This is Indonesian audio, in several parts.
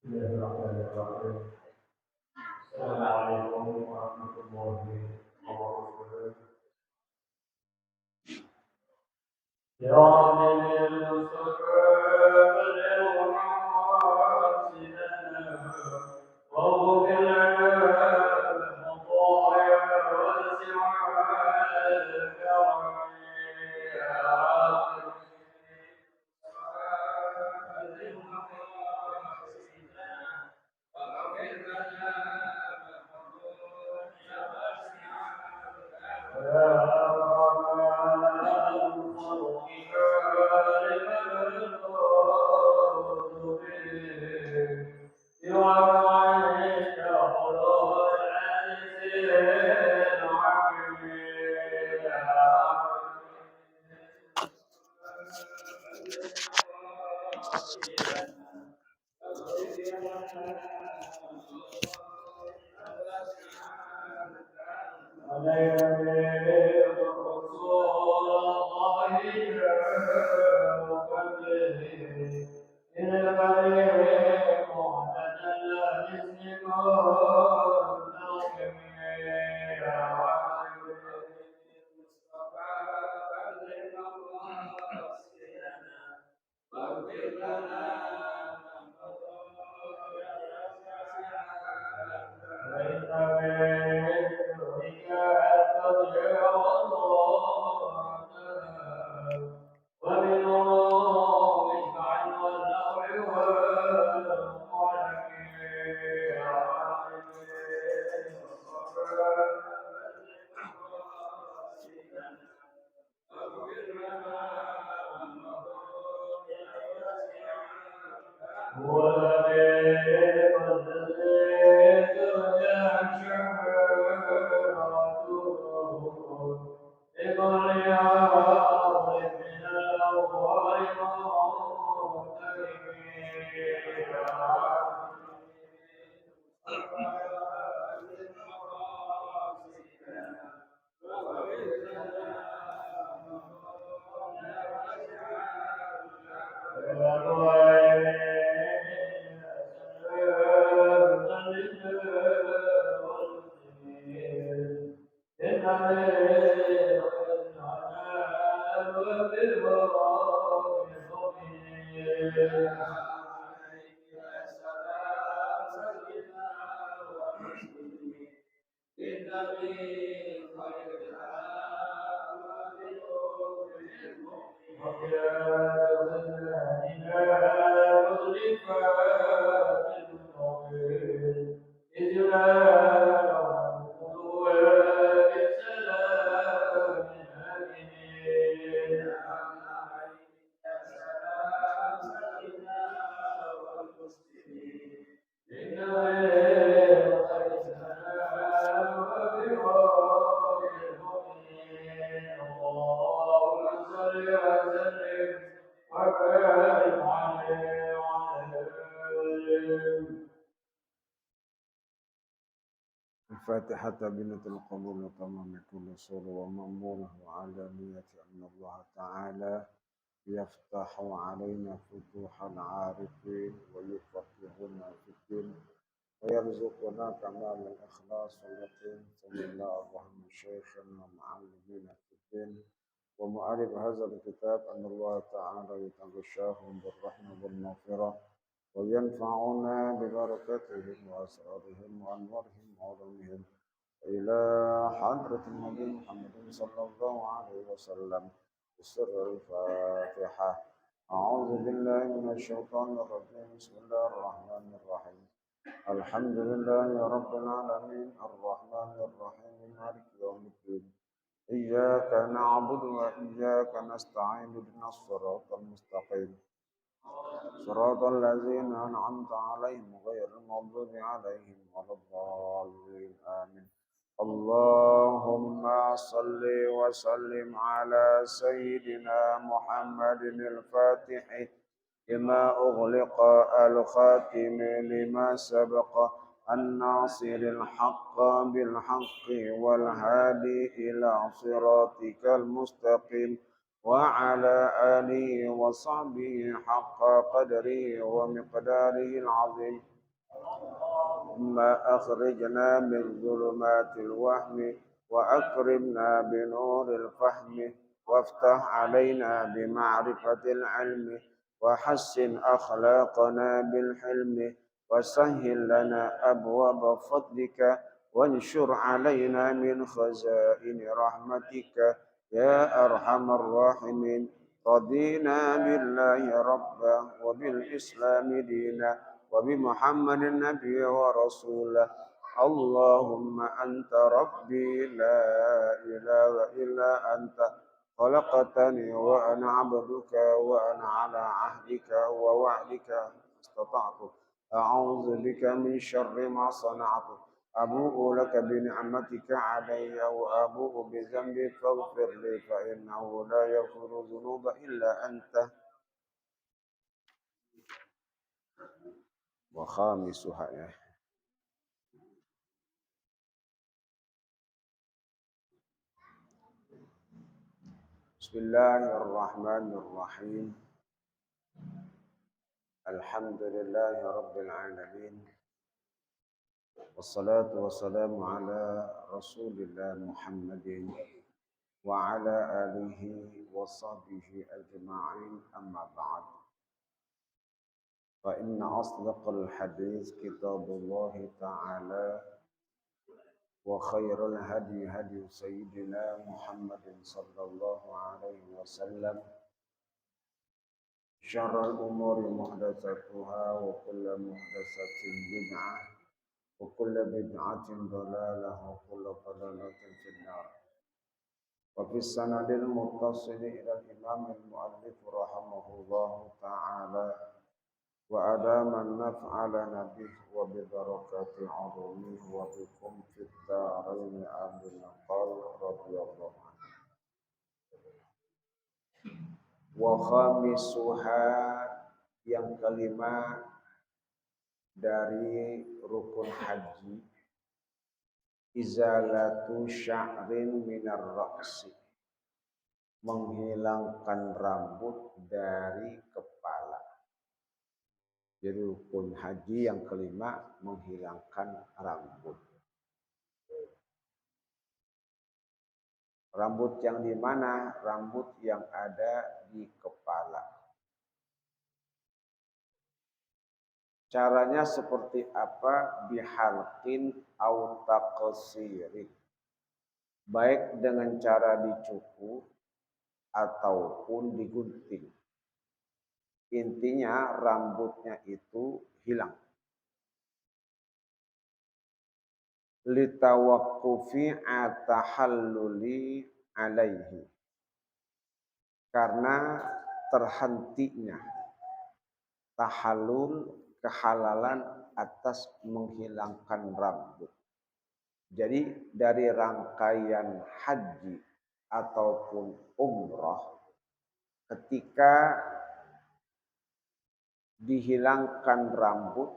بسم الله الرحمن الرحيم. السلام عليكم ورحمة الله وبركاته. يا رب بالمصطفى بلغ مقاصدنا واغفر لنا الخطايا واسع الكرم يا رب بلغ مقاصدنا واغفر لنا الفاتحة بنت القبول وتمام كل سر ومأموره وعلى نية أن الله تعالى يفتح علينا فتوح العارفين ويفقهنا في الدين ويرزقنا كمال الإخلاص واليقين ثم الله الرحمن شيخنا ومعلمنا في الدين ومؤلف هذا الكتاب أن الله تعالى يتغشاهم بالرحمة والمغفرة وينفعنا ببركتهم وأسرارهم وأنوارهم وعلومهم إلى حضرة النبي محمد صلى الله عليه وسلم بسر الفاتحة. أعوذ بالله من الشيطان الرجيم. بسم الله الرحمن الرحيم. الحمد لله رب العالمين الرحمن الرحيم مالك يوم الدين. إياك نعبد وإياك نستعين اهدنا الصراط المستقيم صراط الذين أنعمت عليهم غير المغضوب عليهم ولا الضالين آمين. اللهم صل وسلم على سيدنا محمد الفاتح لما أغلق الخاتم لما سبق الناصر الحق بالحق والهادي إلى صراطك المستقيم وعلى آله وصحبه حق قدره ومقداره العظيم. ما أخرجنا من ظلمات الوهم وأكرمنا بنور الفهم وافتح علينا بمعرفة العلم وحسن أخلاقنا بالحلم وسهل لنا أبواب فضلك وانشر علينا من خزائن رحمتك يا أرحم الراحمين. رضينا بالله ربا وبالإسلام دينا وبمحمد النبي ورسوله. اللهم أنت ربي لا إله إلا أنت خلقتني وأنا عبدك وأنا على عهدك ووعدك استطعت. أعوذ بك من شر ما صنعت. أبوء لك بنعمتك علي وأبوء بذنبي فاغفر لي فإنه لا يغفر الذنوب إلا أنت. وخامسها بسم الله الرحمن الرحيم. الحمد لله رب العالمين والصلاة والسلام على رسول الله محمد وعلى آله وصحبه أجمعين. أما بعد فإن أصدق الحديث كتاب الله تعالى وخير الهدي هدي سيدنا محمد صلى الله عليه وسلم. شر الأمور محدثاتها وكل محدثة بدعة وكل بدعة ضلالة وكل ضلالة في النار. وفي السند المتصل إلى الإمام المؤلف رحمه الله تعالى وأدام النفع لنا به وببركة علومه وبكم في الدارين آمين. قال رضي الله عنه. Wa khamisuha, yang kelima dari rukun haji, izalatu sya'rin minar ra'si, menghilangkan rambut dari kepala. Jadi rukun haji yang kelima menghilangkan rambut. Rambut yang di mana? Rambut yang ada di kepala. Caranya seperti apa? Bihalqin au taqsirin. Baik dengan cara dicukur ataupun digunting. Intinya rambutnya itu hilang. Litawaqqufi atahalluli alaihi. Karena terhentinya tahallul, kehalalan atas menghilangkan rambut. Jadi dari rangkaian haji ataupun umrah, ketika dihilangkan rambut,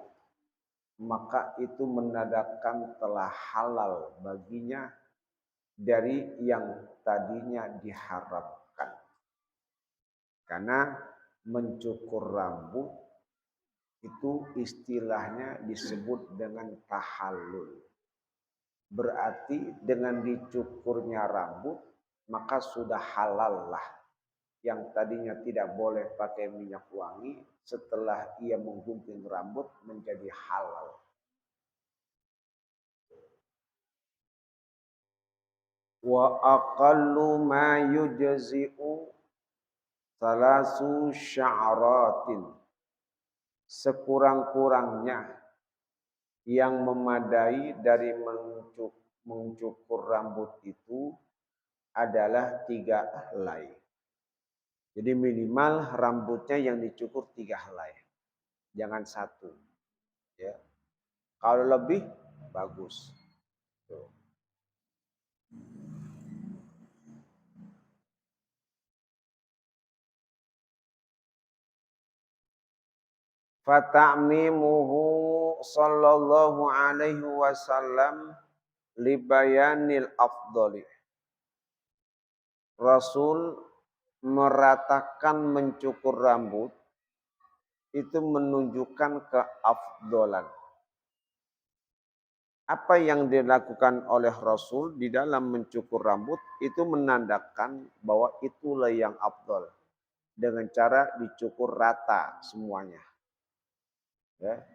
maka itu menandakan telah halal baginya dari yang tadinya diharamkan. Karena mencukur rambut itu istilahnya disebut dengan tahallul. Berarti dengan dicukurnya rambut, maka sudah halal lah. Yang tadinya tidak boleh pakai minyak wangi, setelah ia menggunting rambut menjadi halal. Wa aqallu ma yujzi'u salasu sya'ratin. Sekurang-kurangnya yang memadai dari mencukur rambut itu adalah 3 helai. Jadi minimal rambutnya yang dicukur 3 helai. Jangan 1. Ya. Kalau lebih bagus. Tuh. Fata'mimuhu sallallahu alaihi wasallam libayanil afdali. Rasul meratakan mencukur rambut itu menunjukkan keafdolan. Apa yang dilakukan oleh Rasul di dalam mencukur rambut itu menandakan bahwa itulah yang afdol dengan cara dicukur rata semuanya. Ya.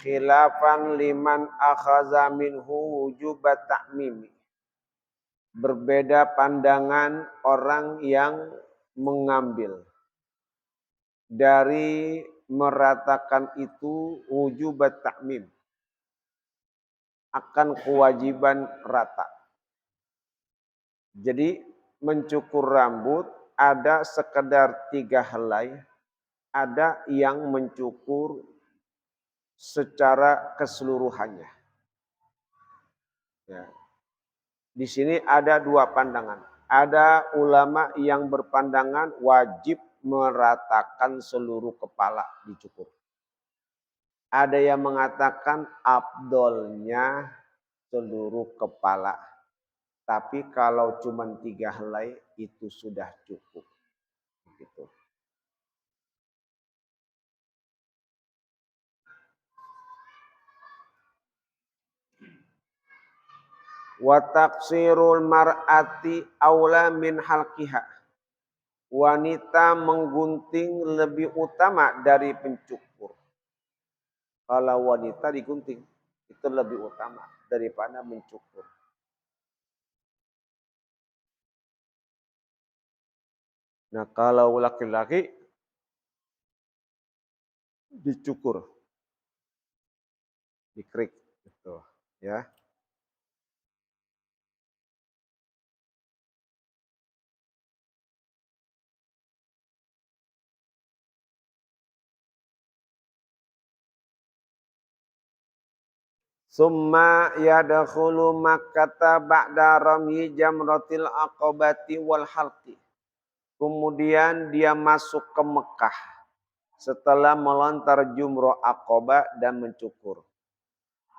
Khilafan liman akhaza minhu wujubat ta'mimi. Berbeda pandangan orang yang mengambil dari meratakan itu wujubat ta'mim, akan kewajiban rata. Jadi mencukur rambut ada sekedar 3 helai, ada yang mencukur secara keseluruhannya. Ya. Di sini ada 2 pandangan. Ada ulama yang berpandangan wajib meratakan seluruh kepala dicukur. Ada yang mengatakan afdolnya seluruh kepala. Tapi kalau cuma 3 helai itu sudah cukup. Gitu. Wa taqsirul mar'ati aula min halqiha. Wanita menggunting lebih utama dari pencukur. Kalau wanita digunting itu lebih utama daripada mencukur. Nah, kalau laki-laki dicukur, dikrik gitu, ya. Summa yadkhulu Makkata ba'da ramyi jamratil aqabati wal halqi. Kemudian dia masuk ke Mekah setelah melontar jumroh Aqabah dan mencukur.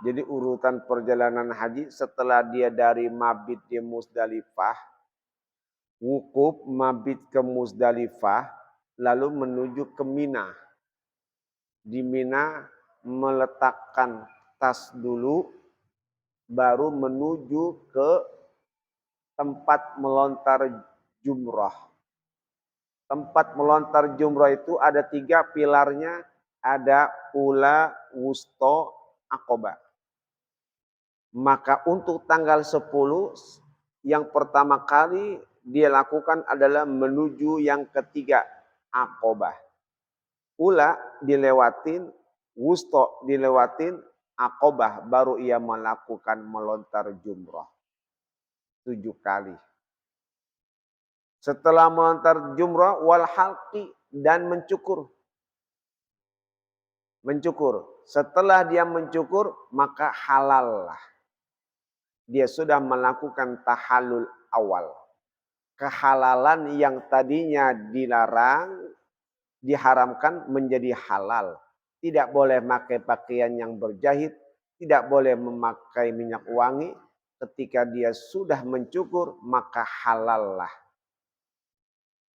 Jadi urutan perjalanan haji setelah dia dari mabit di Musdalifah, wukuf mabit ke Musdalifah, lalu menuju ke Mina. Di Mina meletakkan tas dulu, baru menuju ke tempat melontar jumrah. Tempat melontar jumrah itu ada 3 pilarnya, ada ula, wusto, aqobah. Maka untuk tanggal 10 yang pertama kali dia lakukan adalah menuju yang ketiga, aqobah. Ula dilewatin, wusto dilewatin, aqobah baru ia melakukan melontar jumrah 7 kali. Setelah melontar jumrah wal halqi dan mencukur. Mencukur. Setelah dia mencukur maka halal lah. Dia sudah melakukan tahallul awal. Kehalalan yang tadinya dilarang, diharamkan menjadi halal. Tidak boleh memakai pakaian yang berjahit, tidak boleh memakai minyak wangi. Ketika dia sudah mencukur maka halal lah.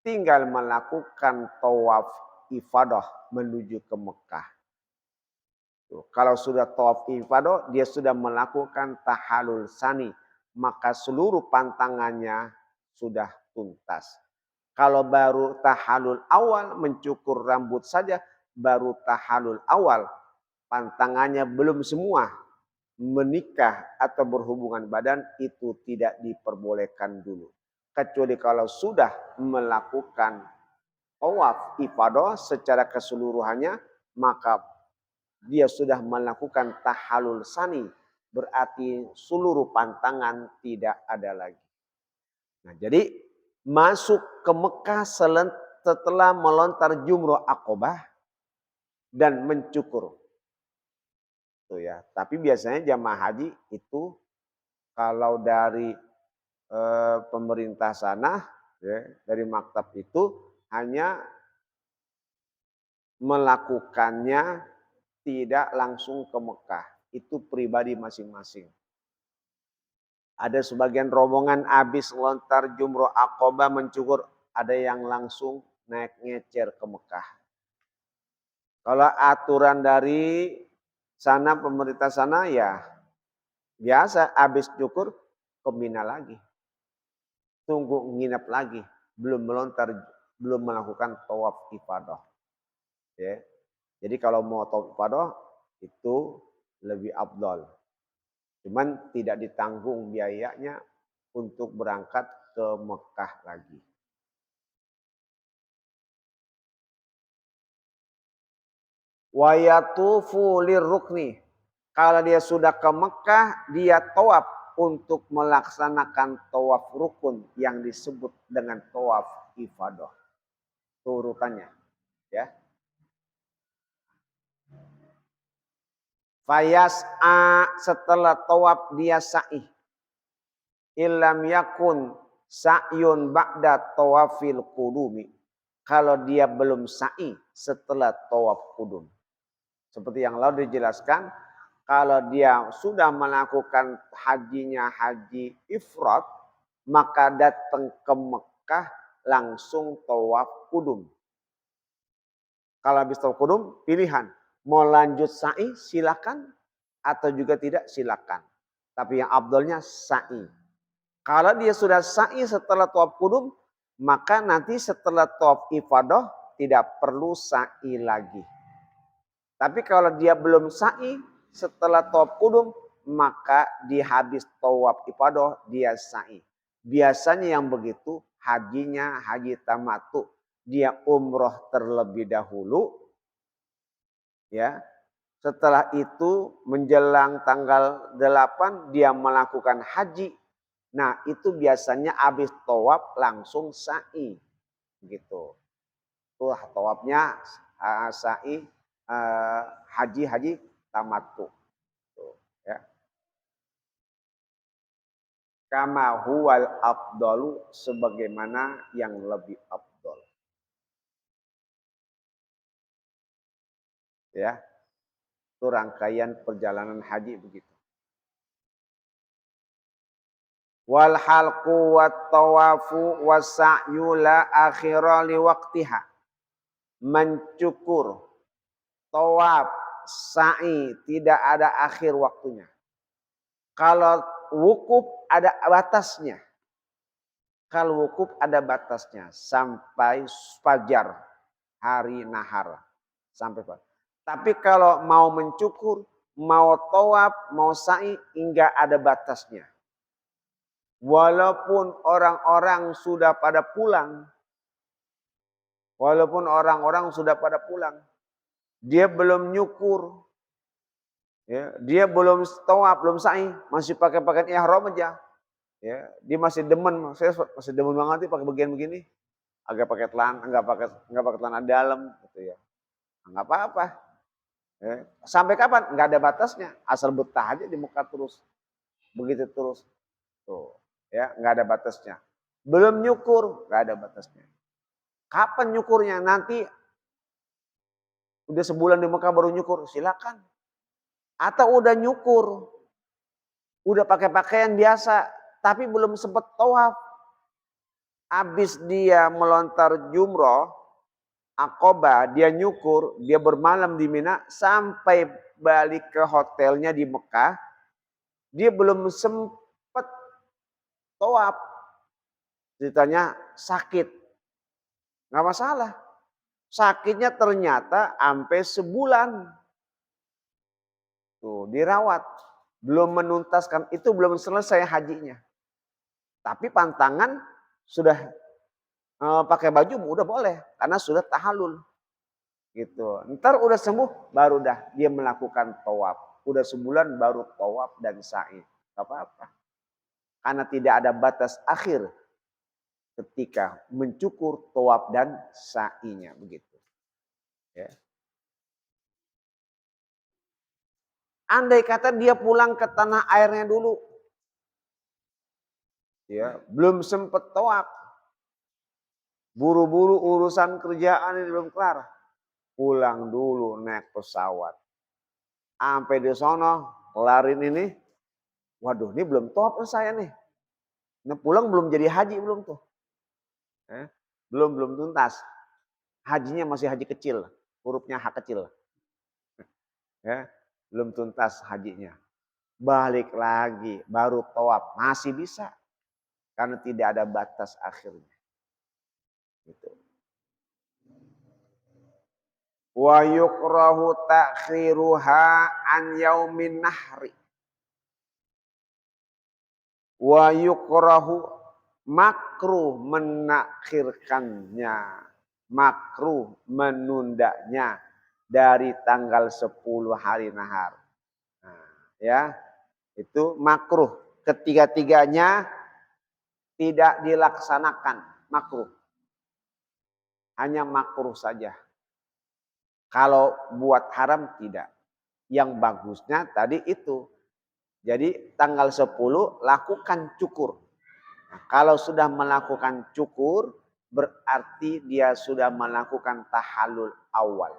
Tinggal melakukan tawaf ifadah menuju ke Mekah. Kalau sudah tawaf ifadah, dia sudah melakukan tahallul sani, maka seluruh pantangannya sudah tuntas. Kalau baru tahallul awal, mencukur rambut saja, baru tahallul awal, pantangannya belum semua menikah atau berhubungan badan, itu tidak diperbolehkan dulu. Kecuali kalau sudah melakukan tawaf ifadah secara keseluruhannya, maka dia sudah melakukan tahallul sani. Berarti seluruh pantangan tidak ada lagi. Nah, jadi masuk ke Mekah setelah melontar jumrah Aqabah dan mencukur. Tuh ya. Tapi biasanya jamaah haji itu kalau dari pemerintah sana, ya, dari maktab itu hanya melakukannya tidak langsung ke Mekah. Itu pribadi masing-masing. Ada sebagian rombongan habis lontar jumroh Aqabah mencukur, ada yang langsung naik ngecer ke Mekah. Kalau aturan dari sana, pemerintah sana ya biasa, habis cukur ke Mina lagi. Tunggu nginep lagi, belum melontar, belum melakukan tawaf ifadah. Ya. Jadi kalau mau tawaf ifadah itu lebih afdal. Cuman tidak ditanggung biayanya untuk berangkat ke Mekah lagi. Wa yatufu lirrukni. Kalau dia sudah ke Mekah, dia tawaf untuk melaksanakan tawaf rukun yang disebut dengan tawaf ifadah. Urutannya, ya. Fayas'a, setelah tawaf dia sa'i. Illam yakun sa'yun ba'da tawafil qudumi. Kalau dia belum sa'i setelah tawaf qudum. Seperti yang lalu dijelaskan, kalau dia sudah melakukan hajinya haji ifrat, maka datang ke Mekah langsung tawaf qudum. Kalau habis tawaf qudum, pilihan. Mau lanjut sa'i silakan, atau juga tidak silakan. Tapi yang abdolnya sa'i. Kalau dia sudah sa'i setelah tawaf qudum, maka nanti setelah tawaf ifadah tidak perlu sa'i lagi. Tapi kalau dia belum sa'i setelah tawaf qudum, maka di habis tawaf ifadah dia sa'i. Biasanya yang begitu hajinya haji tamattu. Dia umroh terlebih dahulu. Ya. Setelah itu menjelang tanggal 8 dia melakukan haji. Nah, itu biasanya habis tawaf langsung sa'i. Gitu. Itu tawafnya sa'i haji tamattu. Ya. Kama huwal afdalu, sebagaimana yang lebih afdal. Ya. Itu rangkaian perjalanan haji begitu. Wal halqu wat tawafu wasa'yu la akhira li waqtiha. Mencukur, tawaf, sa'i tidak ada akhir waktunya. Kalau wukuf ada batasnya. Kalau wukuf ada batasnya sampai fajar, hari nahar sampai fajar. Tapi kalau mau mencukur, mau tawaf, mau sa'i enggak ada batasnya. Walaupun orang-orang sudah pada pulang, dia belum nyukur, ya, dia belum tawaf, belum sa'i, masih pakai pakaian ihram aja. Ya, dia masih demen, saya masih demen banget nih pakai bagian begini. Agak pakai celana, enggak pakai celana dalam gitu ya. Enggak apa-apa. Ya. Sampai kapan? Enggak ada batasnya, asal betah aja di Mekah terus. Begitu terus. Tuh, ya, enggak ada batasnya. Belum nyukur, enggak ada batasnya. Kapan nyukurnya? Nanti udah sebulan di Mekah baru nyukur, silakan. Atau udah nyukur, udah pakai pakaian biasa, tapi belum sempat tawaf. Habis dia melontar jumroh, Aqabah, dia nyukur, dia bermalam di Mina, sampai balik ke hotelnya di Mekah, dia belum sempat tawaf. Ceritanya sakit. Nggak masalah. Sakitnya ternyata sampai sebulan. Tuh, dirawat. Belum menuntaskan, itu belum selesai hajinya. Tapi pantangan sudah pakai baju udah boleh karena sudah tahallul. Gitu. Ntar udah sembuh baru dah dia melakukan tawaf. Udah sebulan baru tawaf dan sa'i. Gak apa-apa. Karena tidak ada batas akhir ketika mencukur tawaf dan sa'inya begitu. Ya. Andai kata dia pulang ke tanah airnya dulu. Ya, belum sempat tawaf. Buru-buru urusan kerjaan ini belum kelar. Pulang dulu naik pesawat. Sampai di sono kelarin ini, Waduh, ini belum top saya nih. Nah, pulang belum jadi haji belum tuh. Belum tuntas. Hajinya masih haji kecil, hurufnya H kecil. Ya, belum tuntas hajinya. Balik lagi, baru tawaf, masih bisa. Karena tidak ada batas akhirnya. Gitu. Wa yukrahu ta'khiruha an yaumin nahri. Wa yukrahu, makruh menakhirkannya, makruh menundanya dari tanggal 10 hari nahar. Nah, ya, itu makruh. Ketiga-tiganya tidak dilaksanakan, makruh. Hanya makruh saja. Kalau buat haram tidak. Yang bagusnya tadi itu. Jadi tanggal 10 lakukan cukur. Nah, kalau sudah melakukan cukur, berarti dia sudah melakukan tahallul awal.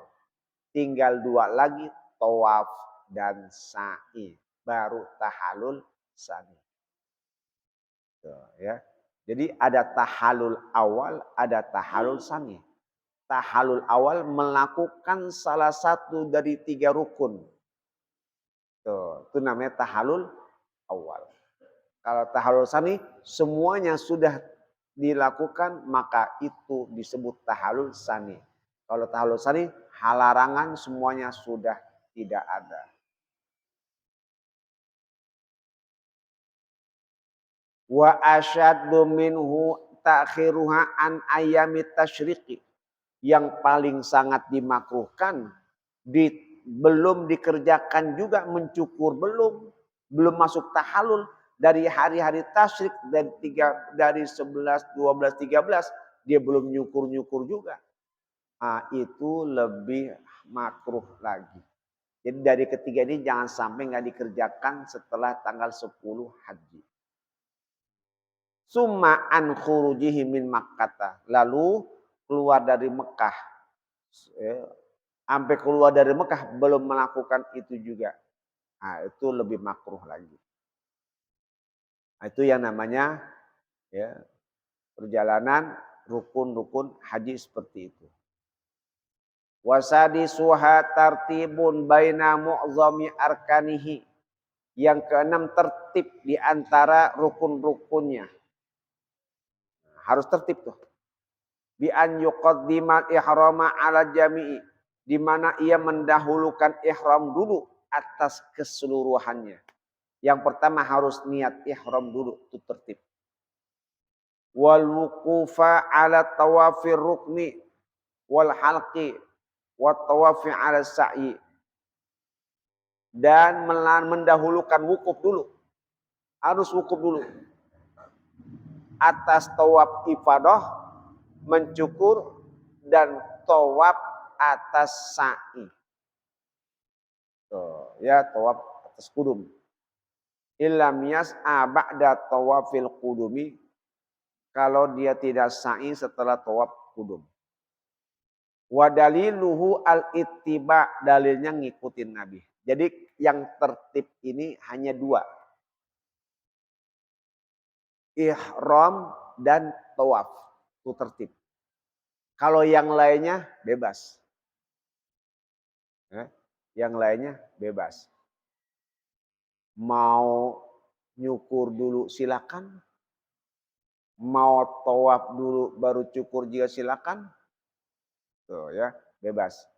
Tinggal 2 lagi, tawaf dan sa'i. Baru tahallul sani. Tuh, ya. Jadi ada tahallul awal, ada tahallul sani. Tahallul awal melakukan salah satu dari 3 rukun. Tuh, itu namanya tahallul awal. Kalau tahallul sani semuanya sudah dilakukan, maka itu disebut tahallul sani. Kalau tahallul sani, larangan semuanya sudah tidak ada. Wa asyaddu minhu ta'khiruha an ayyamit tasyriqi. Yang paling sangat dimakruhkan, belum dikerjakan juga mencukur, belum masuk tahallul dari hari-hari tasyrik, dari 11, 12, 13 dia belum nyukur juga. Nah, itu lebih makruh lagi. Jadi dari ketiga ini jangan sampai nggak dikerjakan setelah tanggal 10 haji. Summa an khurujihi min Makkah. Lalu keluar dari Mekah. Sampai keluar dari Mekah belum melakukan itu juga. Nah, itu lebih makruh lagi. Nah, itu yang namanya ya, perjalanan rukun-rukun haji seperti itu. Wasadi suha tartibun baina mu'zami arkanihi. Yang keenam, tertib di antara rukun-rukunnya. Harus tertib tuh. Bi an yuqaddima ihrama ala jami'i. Di mana ia mendahulukan ihram dulu atas keseluruhannya. Yang pertama harus niat ihram dulu, itu tertib. Wal wuqufa ala tawafir rukni wal halqi wa tawafi ala sa'i. Dan mendahulukan wukuf dulu. Harus wukuf dulu. Atas tawaf ifadah, mencukur, dan tawaf atas sa'i. Tuh, ya, tawaf atas kudum. Illam yas'a ba'da tawafil qudumi. Kalau dia tidak sa'i setelah tawaf kudum. Wa daliluhu al-ittiba, dalilnya ngikutin Nabi. Jadi yang tertib ini hanya 2. Ihram dan tawaf. Itu tertib. Kalau yang lainnya bebas. Yang lainnya bebas. Mau nyukur dulu silakan. Mau tawaf dulu baru cukur juga silakan. Tuh ya, bebas.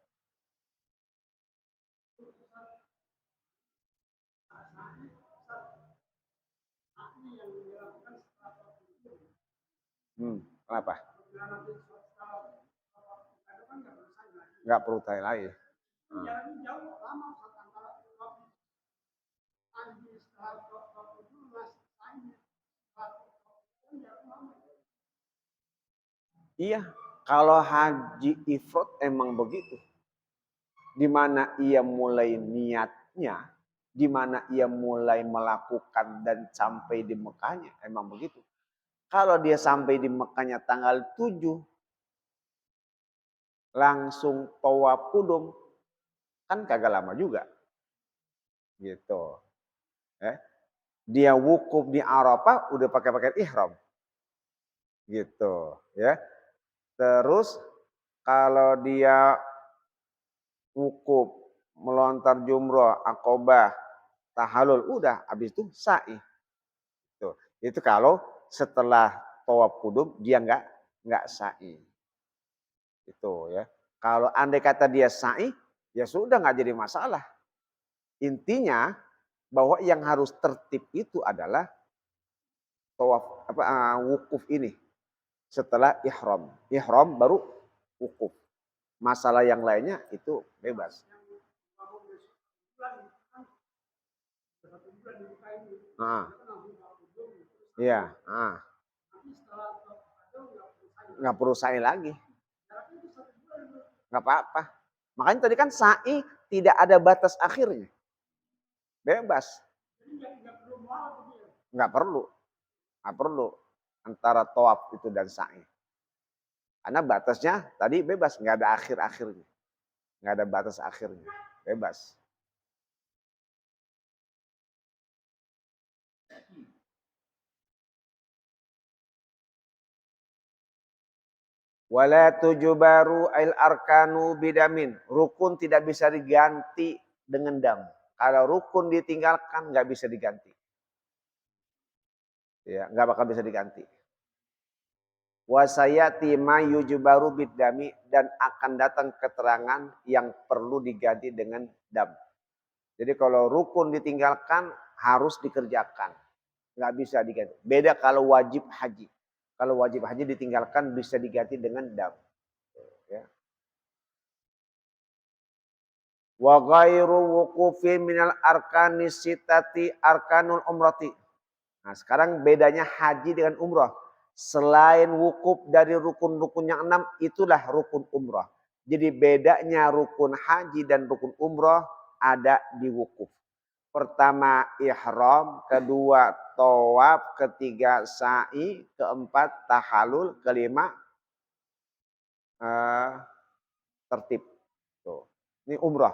Kenapa? Nggak perlu tanya lagi. Iya, kalau haji ifrad emang begitu. Di mana ia mulai niatnya, di mana ia mulai melakukan dan sampai di Mekahnya, emang begitu. Kalau dia sampai di Mekahnya tanggal 7, langsung tawaf kudum, kan kagak lama juga. Gitu. dia wukuf di Arafah udah pakai pakaian ihram. Gitu, ya. Terus kalau dia wukuf, melontar jumroh, akobah, tahalul, udah habis itu sa'i. Tuh. Itu kalau setelah tawaf kudum dia nggak sa'i. Itu ya. Kalau andai kata dia sa'i, ya sudah nggak jadi masalah. Intinya bahwa yang harus tertib itu adalah tawaf wukuf ini setelah ihram. Ihram baru wukuf. Masalah yang lainnya itu bebas. Ah. Iya, nggak perlu sa'i lagi. Nggak apa-apa. Makanya tadi kan sa'i tidak ada batas akhirnya. Bebas. Nggak perlu. Nggak perlu. Antara tawaf itu dan sa'i. Karena batasnya tadi bebas. Nggak ada akhir-akhirnya. Nggak ada batas akhirnya. Bebas. Wala tujubaru al arkanu bidamin. Rukun tidak bisa diganti dengan dam. Kalau rukun ditinggalkan nggak bisa diganti. Ya, nggak bakal bisa diganti. Wasayati ma yujbaru bidami, dan akan datang keterangan yang perlu diganti dengan dam. Jadi kalau rukun ditinggalkan harus dikerjakan. Nggak bisa diganti. Beda kalau wajib haji. Kalau wajib haji ditinggalkan bisa diganti dengan dam. Ya. Wa ghairu wuqufin minal arkanis sitati arkanul umrati. Nah sekarang bedanya haji dengan umrah. Selain wukuf dari rukun-rukun yang 6, itulah rukun umrah. Jadi bedanya rukun haji dan rukun umrah ada di wukuf. Pertama ihram, kedua tawaf, ketiga sa'i, keempat tahalul, kelima tertib. Tuh. Ini umrah.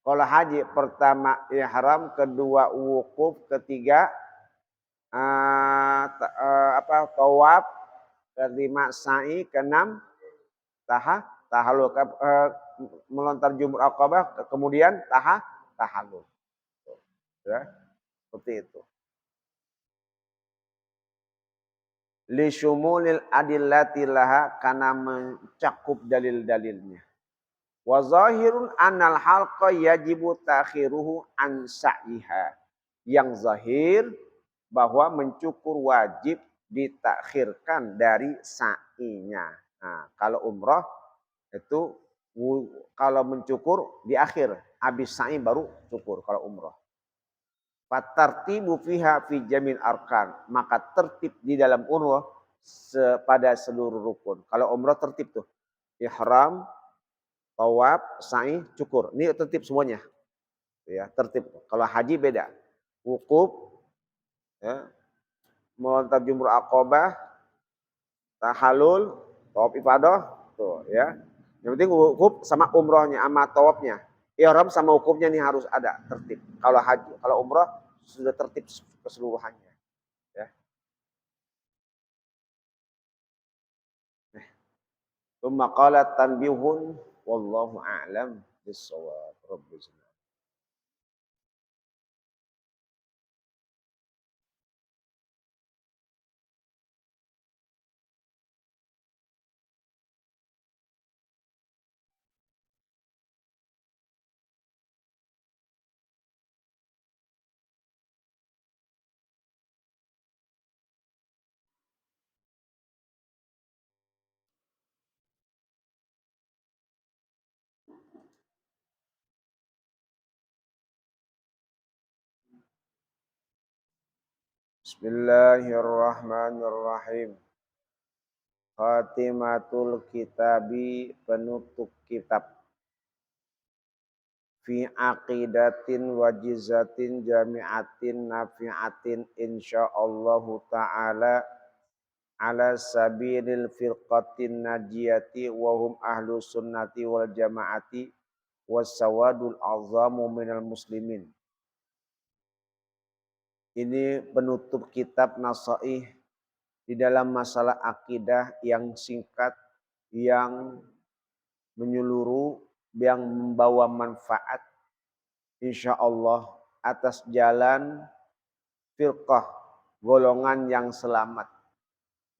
Kalau haji pertama ihram, kedua wukuf, ketiga tawaf, kelima sa'i, keenam tahalul, melontar jumrah aqabah, kemudian tahalul. Ya, seperti itu. Li syumulil adillati laha, karena mencakup dalil-dalilnya. Wa zahirun annal halqa yajibu ta'khiruhu an sa'iha. Yang zahir bahwa mencukur wajib ditakhirkan dari sa'inya. Nah, kalau umrah itu kalau mencukur di akhir, habis sa'i baru cukur kalau umrah. Fatartibu fiha fi jamil arkan, maka tertib di dalam umrah pada seluruh rukun. Kalau umrah tertib tuh, ihram, tawaf, sa'i, cukur. Ini tertib semuanya. Ya, tertib. Kalau haji beda. Wukuf, ya, melontar jumrah aqabah, tahalul, tawaf ifadah, tuh ya. Yang penting wukuf sama umrohnya, sama tawafnya. Ihram sama wukufnya ini harus ada tertib. Kalau haji, kalau umrah sudah tertib keseluruhannya. Ya. Tsumma qala tanbihun wallahu a'lam bis-shawab. Bismillahirrahmanirrahim. Khatimatul kitabi, penutup kitab. Fi aqidatin wajizatin jami'atin nafi'atin insyaallahu ta'ala ala sabilil firqatin najiyati wa hum ahlu sunnati wal jama'ati wassawadul azamu minal muslimin. Ini penutup kitab Nasaih di dalam masalah akidah yang singkat, yang menyeluruh, yang membawa manfaat insya Allah atas jalan firqah, golongan yang selamat.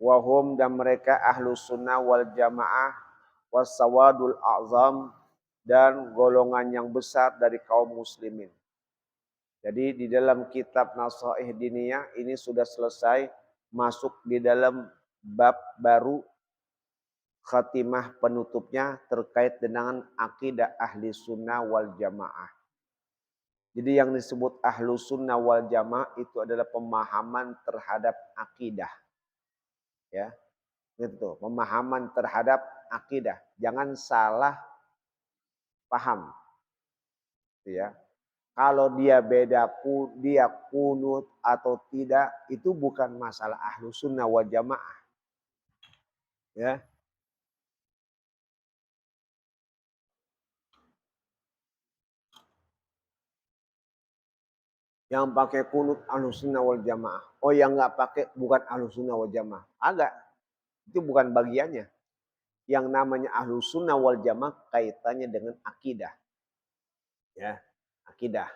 Wahum, dan mereka ahlu sunnah wal jamaah wasawadul a'zam, dan golongan yang besar dari kaum muslimin. Jadi di dalam kitab Nasaih Diniyah ini sudah selesai, masuk di dalam bab baru, khatimah penutupnya terkait dengan akidah ahli sunnah wal jamaah. Jadi yang disebut ahlu sunnah wal jamaah itu adalah pemahaman terhadap akidah. Ya, itu pemahaman terhadap akidah. Jangan salah paham. Ya. Kalau dia beda, dia kunut atau tidak, itu bukan masalah ahlu sunnah wal jamaah. Ya. Yang pakai kunut ahlu sunnah wal jamaah. Oh, yang nggak pakai bukan ahlu sunnah wal jamaah. Agak. Itu bukan bagiannya. Yang namanya ahlu sunnah wal jamaah kaitannya dengan akidah. Ya, akidah.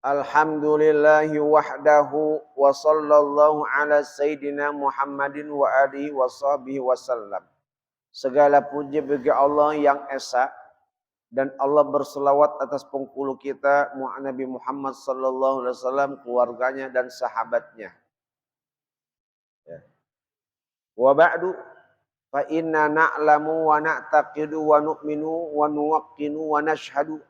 Alhamdulillahi wahdahu wa sallallahu ala sayyidina Muhammadin wa alihi wa sahbihi wasallam. Segala puji bagi Allah yang esa, dan Allah berselawat atas penghulu kita Nabi Muhammad sallallahu alaihi wasallam, keluarganya dan sahabatnya. Ya. Wa ba'du fa inna na'lamu wa na'taqidu wa nu'minu wa nuwaqqinu wa nashhadu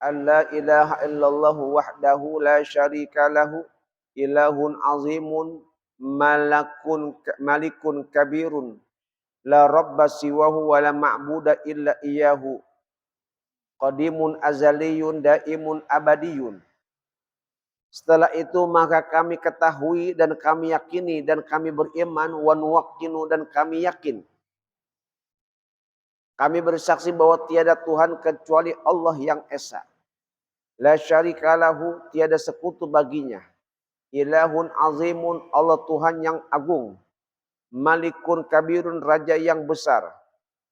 an la ilaha illallah wahdahu la syarika lahu ilahun azimun malikun kabirun la rabba siwahu wa la ma'buda illa iyahu qadimun azaliyun daimun abadiyun. Setelah itu maka kami ketahui dan kami yakini dan kami beriman wa nuwaqqinu, dan kami yakin, kami bersaksi bahwa tiada Tuhan kecuali Allah yang esa. La syarika lahu, tiada sekutu baginya. Ilahun azimun, Allah Tuhan yang agung. Malikun kabirun, raja yang besar.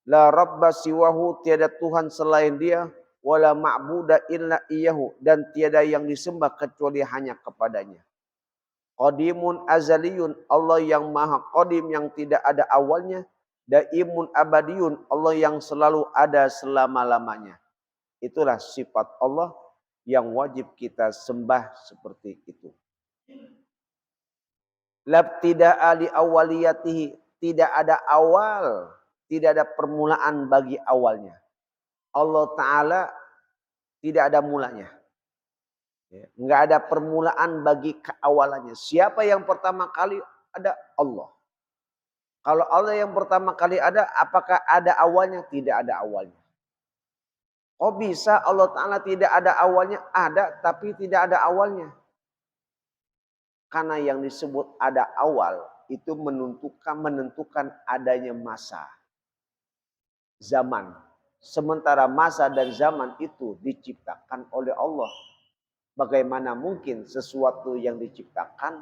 La rabba siwahu, tiada Tuhan selain dia. Wala ma'buda illa iyahu, dan tiada yang disembah kecuali hanya kepadanya. Qadimun azaliyun, Allah yang maha qadim, yang tidak ada awalnya. Daimun abadiyun, Allah yang selalu ada selama-lamanya. Itulah sifat Allah yang wajib kita sembah seperti itu. Labtida'a li awaliyatihi, tidak ada awal, tidak ada permulaan bagi awalnya. Allah Ta'ala tidak ada mulanya. Enggak ada permulaan bagi keawalannya. Siapa yang pertama kali ada? Allah. Kalau Allah yang pertama kali ada, apakah ada awalnya? Tidak ada awalnya. Oh, bisa Allah Ta'ala tidak ada awalnya? Ada, tapi tidak ada awalnya. Karena yang disebut ada awal itu menentukan adanya masa, zaman. Sementara masa dan zaman itu diciptakan oleh Allah. Bagaimana mungkin sesuatu yang diciptakan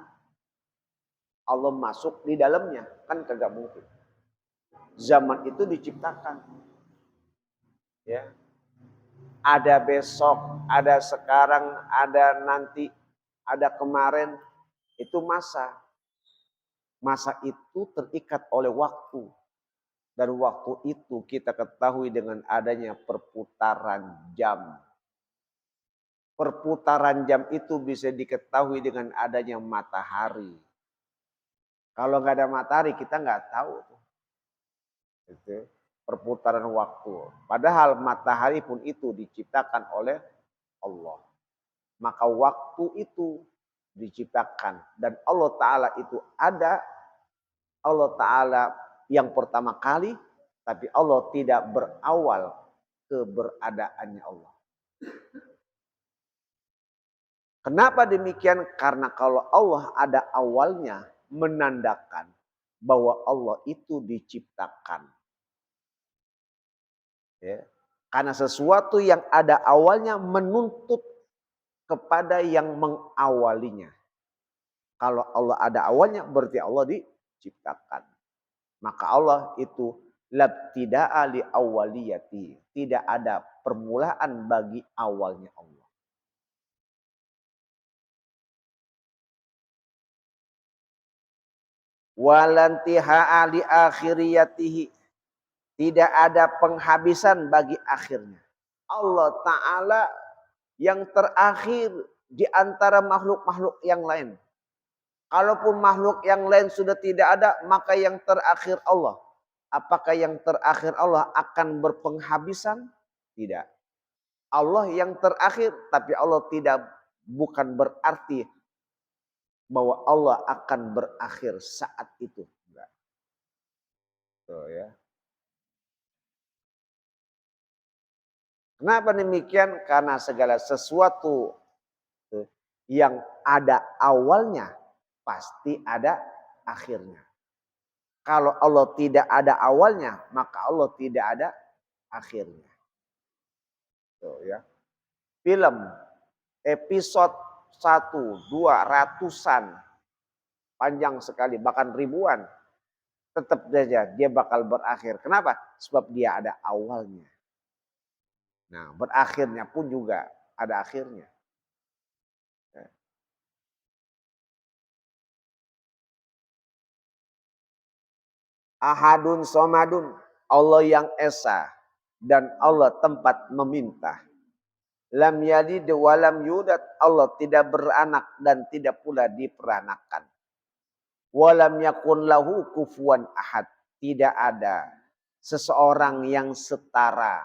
Allah masuk di dalamnya? Kan kagak mungkin. Zaman itu diciptakan. Ya. Ada besok, ada sekarang, ada nanti, ada kemarin. Itu masa. Masa itu terikat oleh waktu. Dan waktu itu kita ketahui dengan adanya perputaran jam. Perputaran jam itu bisa diketahui dengan adanya matahari. Kalau nggak ada matahari kita nggak tahu. Itu perputaran waktu. Padahal matahari pun itu diciptakan oleh Allah. Maka waktu itu diciptakan. Dan Allah Ta'ala itu ada. Allah Ta'ala yang pertama kali. Tapi Allah tidak berawal keberadaannya Allah. Kenapa demikian? Karena kalau Allah ada awalnya menandakan bahwa Allah itu diciptakan. Ya. Karena sesuatu yang ada awalnya menuntut kepada yang mengawalinya. Kalau Allah ada awalnya berarti Allah diciptakan. Maka Allah itu labtida'a li awwaliyati. Tidak ada permulaan bagi awalnya Allah. Walantiha'a li akhiriyatihi. Tidak ada penghabisan bagi akhirnya. Allah Ta'ala yang terakhir di antara makhluk-makhluk yang lain. Kalaupun makhluk yang lain sudah tidak ada, maka yang terakhir Allah. Apakah yang terakhir Allah akan berpenghabisan? Tidak. Allah yang terakhir, tapi Allah bukan berarti bahwa Allah akan berakhir saat itu. Enggak. Tuh ya. Kenapa demikian? Karena segala sesuatu yang ada awalnya pasti ada akhirnya. Kalau Allah tidak ada awalnya, maka Allah tidak ada akhirnya. Tuh ya. Film episode 1, 2, ratusan, panjang sekali, bahkan ribuan. Tetap saja dia bakal berakhir. Kenapa? Sebab dia ada awalnya. Nah, berakhirnya pun juga ada akhirnya. Ahadun somadun, Allah yang esa dan Allah tempat meminta. Lam yalid wa lam yulad, Allah tidak beranak dan tidak pula diperanakan. Walam yakun lahu kufuwan ahad, tidak ada seseorang yang setara,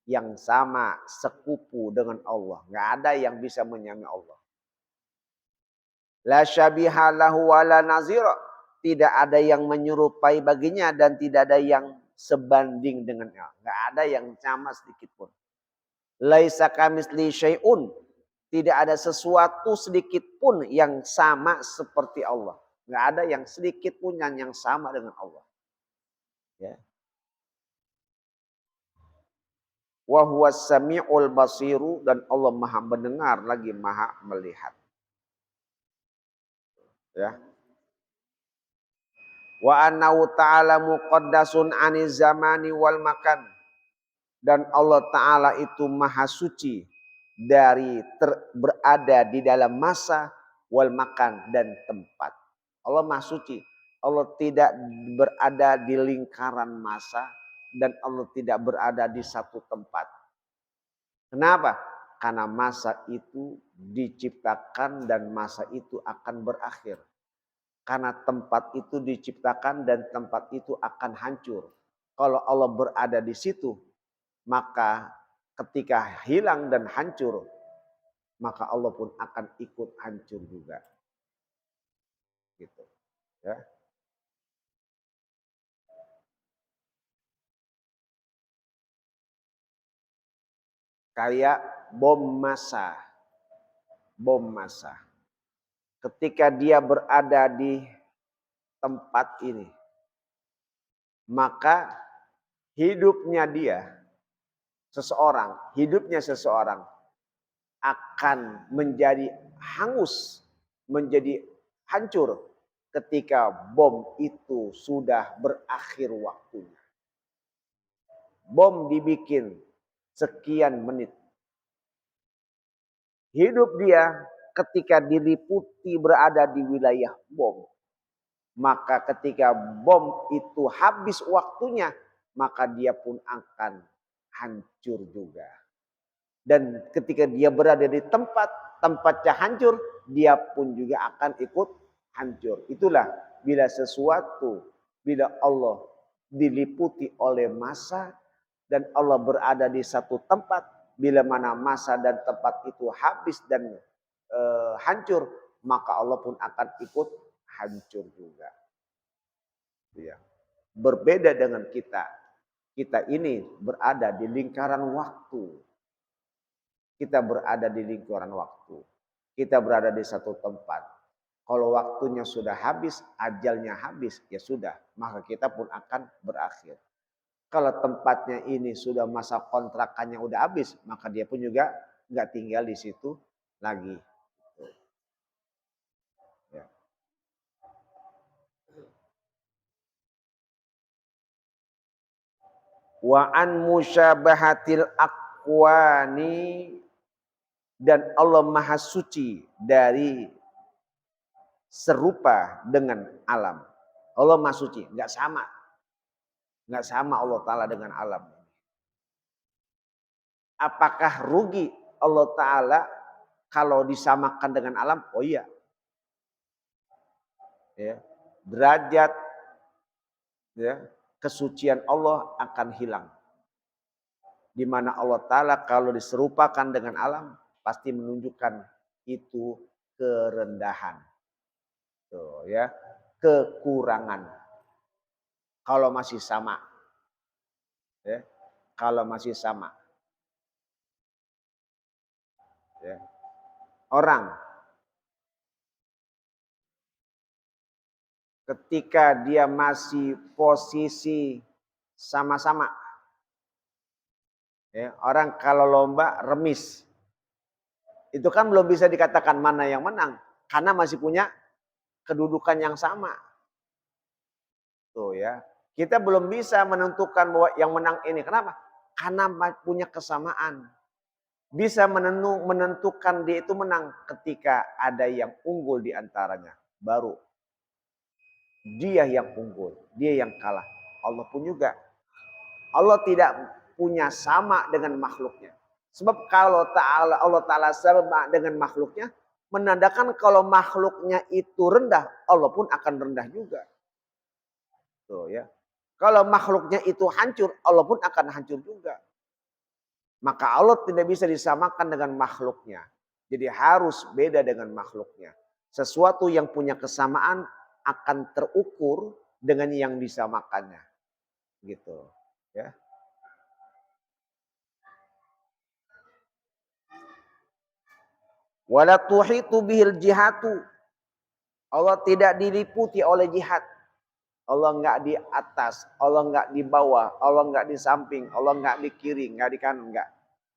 yang sama, sekupu dengan Allah. Nggak ada yang bisa menyamai Allah. La syabiha lahu wa la nazira. Tidak ada yang menyerupai baginya dan tidak ada yang sebanding dengannya. Nggak ada yang sama sedikit pun. Laisa kamisli syai'un. Tidak ada sesuatu sedikit pun yang sama seperti Allah. Nggak ada yang sedikit pun yang sama dengan Allah. Ya. Wa huwas sami'ul basiru, dan Allah Maha mendengar lagi Maha melihat. Ya. Wa annahu ta'ala muqaddasun 'aniz zamani wal makan. Dan Allah Ta'ala itu maha suci dari berada di dalam masa wal makan dan tempat. Allah maha suci. Allah tidak berada di lingkaran masa dan Allah tidak berada di satu tempat. Kenapa? Karena masa itu diciptakan dan masa itu akan berakhir. Karena tempat itu diciptakan dan tempat itu akan hancur. Kalau Allah berada di situ, maka ketika hilang dan hancur, maka Allah pun akan ikut hancur juga. Gitu. Ya. Kayak bom massa. Bom massa. Ketika dia berada di tempat ini, maka hidupnya seseorang akan menjadi hangus, menjadi hancur ketika bom itu sudah berakhir waktunya. Bom dibikin sekian menit. Hidup dia ketika diliputi berada di wilayah bom. Maka ketika bom itu habis waktunya, maka dia pun akan hancur juga. Dan ketika dia berada di tempatnya hancur, dia pun juga akan ikut hancur. Itulah bila Allah diliputi oleh masa dan Allah berada di satu tempat, bila mana masa dan tempat itu habis dan hancur, maka Allah pun akan ikut hancur juga. Ya. Berbeda dengan kita. Kita ini berada di lingkaran waktu. Kita berada di lingkaran waktu. Kita berada di satu tempat. Kalau waktunya sudah habis, ajalnya habis, ya sudah, maka kita pun akan berakhir. Kalau tempatnya ini sudah masa kontrakannya udah habis, maka dia pun juga nggak tinggal di situ lagi. Ya. Wa an musyabahatil aqwani, dan Allah Maha Suci dari serupa dengan alam. Allah Maha Suci, nggak sama. Nggak sama Allah Ta'ala dengan alam. Apakah rugi Allah Ta'ala kalau disamakan dengan alam? Oh iya. Ya. Derajat ya, kesucian Allah akan hilang. Di mana Allah Ta'ala kalau diserupakan dengan alam, pasti menunjukkan itu kerendahan. Tuh, ya, kekurangan. Kalau masih sama. Ya, kalau masih sama. Ya. Orang ketika dia masih posisi sama-sama. Ya, orang kalau lomba remis. Itu kan belum bisa dikatakan mana yang menang. Karena masih punya kedudukan yang sama. Tuh ya. Kita belum bisa menentukan bahwa yang menang ini. Kenapa? Karena punya kesamaan. Bisa menentukan dia itu menang ketika ada yang unggul di antaranya. Baru dia yang unggul, dia yang kalah. Allah pun juga. Allah tidak punya sama dengan makhluknya. Sebab kalau Allah Ta'ala sama dengan makhluknya, menandakan kalau makhluknya itu rendah, Allah pun akan rendah juga. Tuh ya. Kalau makhluknya itu hancur, Allah pun akan hancur juga. Maka Allah tidak bisa disamakan dengan makhluknya. Jadi harus beda dengan makhluknya. Sesuatu yang punya kesamaan akan terukur dengan yang disamakannya. Gitu. Ya. Wala tuhitu bihil jihatu. Allah tidak diliputi oleh jihad. Allah enggak di atas, Allah enggak di bawah, Allah enggak di samping, Allah enggak di kiri, enggak di kanan, enggak.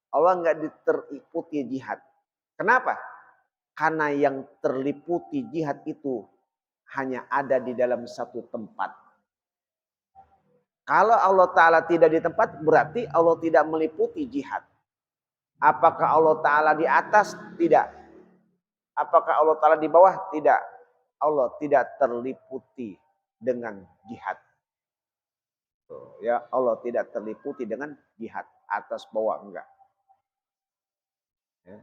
Allah enggak terliputi jihad. Kenapa? Karena yang terliputi jihad itu hanya ada di dalam satu tempat. Kalau Allah Ta'ala tidak di tempat, berarti Allah tidak meliputi jihad. Apakah Allah Ta'ala di atas? Tidak. Apakah Allah Ta'ala di bawah? Tidak. Allah tidak terliputi dengan jihad. Ya, Allah tidak terliputi dengan jihad. Atas bawah enggak. Ya.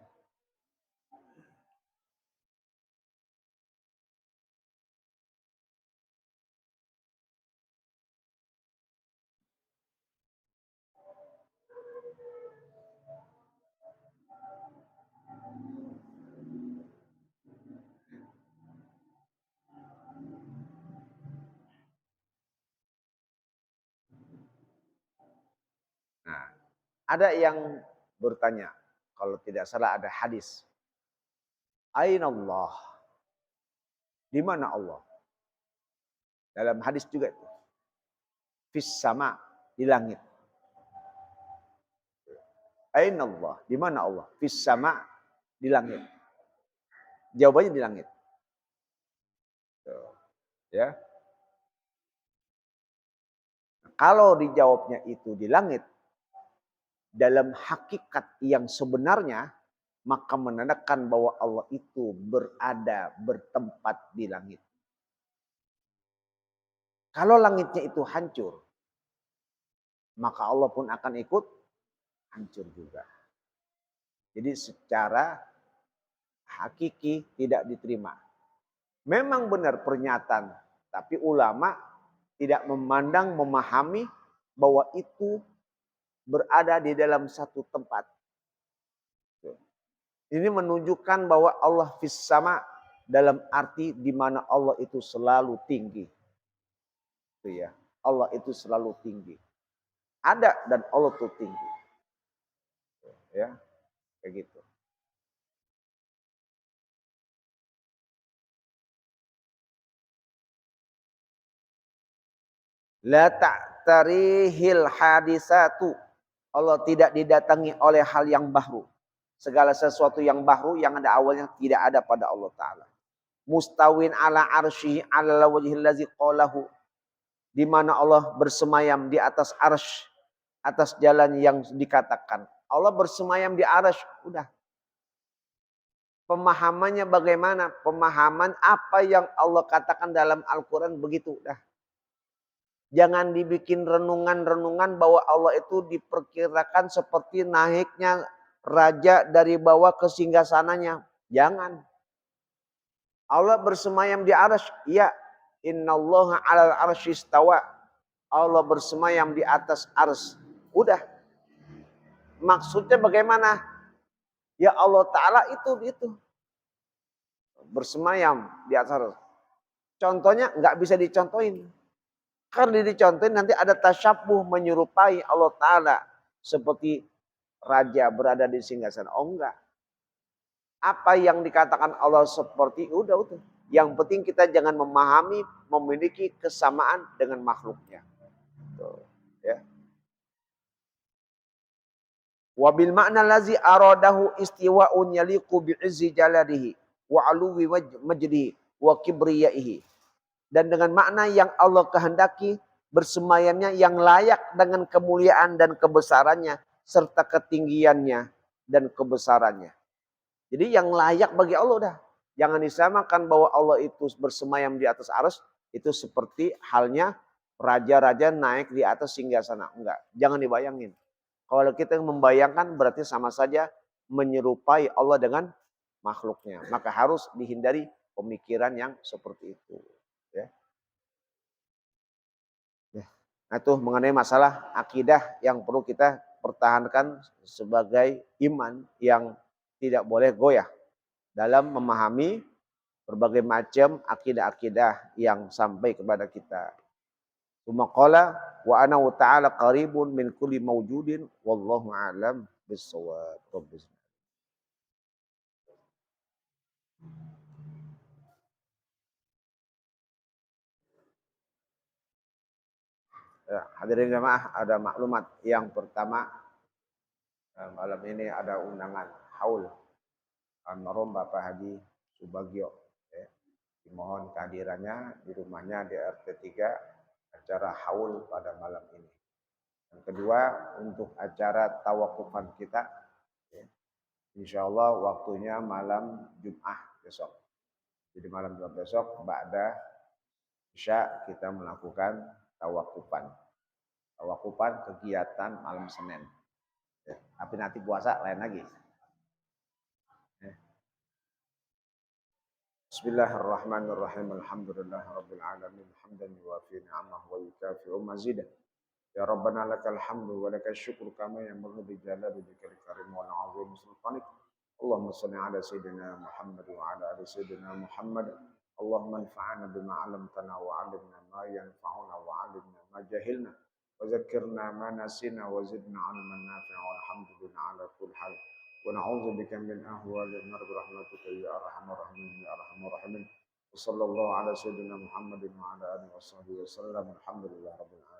Nah, ada yang bertanya, kalau tidak salah ada hadis. Aina Allah? Di mana Allah? Dalam hadis juga itu. Fis sama, di langit. Aina Allah? Di mana Allah? Fis sama, di langit. Jawabannya di langit. Ya. Kalau dijawabnya itu di langit, dalam hakikat yang sebenarnya, maka menandakan bahwa Allah itu berada, bertempat di langit. Kalau langitnya itu hancur, maka Allah pun akan ikut hancur juga. Jadi secara hakiki tidak diterima. Memang benar pernyataan, tapi ulama tidak memandang, memahami bahwa itu berada di dalam satu tempat. Ini menunjukkan bahwa Allah fis sama dalam arti di mana Allah itu selalu tinggi. Itu ya. Allah itu selalu tinggi. Ada dan Allah itu tinggi. Ya, kayak gitu. La ta'tarihil hadisatu. Allah tidak didatangi oleh hal yang baru. Segala sesuatu yang baru yang ada awalnya tidak ada pada Allah Ta'ala. Mustawin ala arsyihi ala wajhil ladzi qalahu. Di mana Allah bersemayam di atas arsy, atas jalan yang dikatakan. Allah bersemayam di arsy, udah. Pemahamannya bagaimana? Pemahaman apa yang Allah katakan dalam Al-Quran begitu, udah. Jangan dibikin renungan-renungan bahwa Allah itu diperkirakan seperti naiknya raja dari bawah ke singgasananya. Jangan. Allah bersemayam di arsy. Ya, innallaha 'alal arsy istawa. Allah bersemayam di atas arsy. Udah. Maksudnya bagaimana? Ya Allah Ta'ala itu bersemayam di atas arsy. Contohnya nggak bisa dicontohin. Karena dicontohin nanti ada tasyabuh menyerupai Allah Ta'ala. Seperti raja berada di singgasana. Oh enggak. Apa yang dikatakan Allah seperti udah. Yang penting kita jangan memahami, memiliki kesamaan dengan makhluknya. Tuh, ya. Wabil makna lazi aradahu istiwa'un yaliqu bi'izzi jalalihi wa aluwi majdihi wa kibriyaihi. Dan dengan makna yang Allah kehendaki bersemayamnya yang layak dengan kemuliaan dan kebesarannya serta ketinggiannya dan kebesarannya. Jadi yang layak bagi Allah udah. Jangan disamakan bahwa Allah itu bersemayam di atas arsy itu seperti halnya raja-raja naik di atas singgasana. Enggak, jangan dibayangin. Kalau kita membayangkan berarti sama saja menyerupai Allah dengan makhluknya. Maka harus dihindari pemikiran yang seperti itu. Ya. Nah itu mengenai masalah akidah yang perlu kita pertahankan sebagai iman yang tidak boleh goyah dalam memahami berbagai macam akidah-akidah yang sampai kepada kita. Qala wa ana ta'ala qaribun min kulli mawjudin wallahu a'lam bissawab. Ya, hadirin jamaah, ada maklumat yang pertama, malam ini ada undangan haul almarhum Bapak Haji Subagio. Ya. Dimohon kehadirannya di rumahnya di RT 3 acara haul pada malam ini. Yang kedua, untuk acara tawakufan kita, ya, insya Allah waktunya malam Jumat besok. Jadi malam Jumat besok, ba'da Isya kita melakukan tawakufan. Tawakufan kegiatan malam Senin. Ya, tapi nanti puasa lain lagi. Ya. Bismillahirrahmanirrahim. Alhamdulillahirabbil alamin. Hamdan yuwafi ni'amahu wa yukafi'u mazidah. Ya Rabbana lakal hamdu wa lakal syukru kama yanbaghi bi jalali dzikri karim wa azim sultanik. Allahumma shalli ala sayyidina Muhammad wa ala ali sayyidina Muhammad. Allahumma anfa'na bima 'allamtana wa 'allimna ma yanfa'una wa 'allimna ma jahilna wa zakkirna ma nasina wa zidna 'ilman nafi'a walhamdulillah ala kulli hal. Wa na'udzu bika min ahwali an-nar bi rahmatika ya arhamar rahimin ya arhamar rahimin. Wa sallallahu ala sayyidina Muhammadin wa ala alihi wa sahbihi wa sallam. Alhamdulillah rabbil alamin.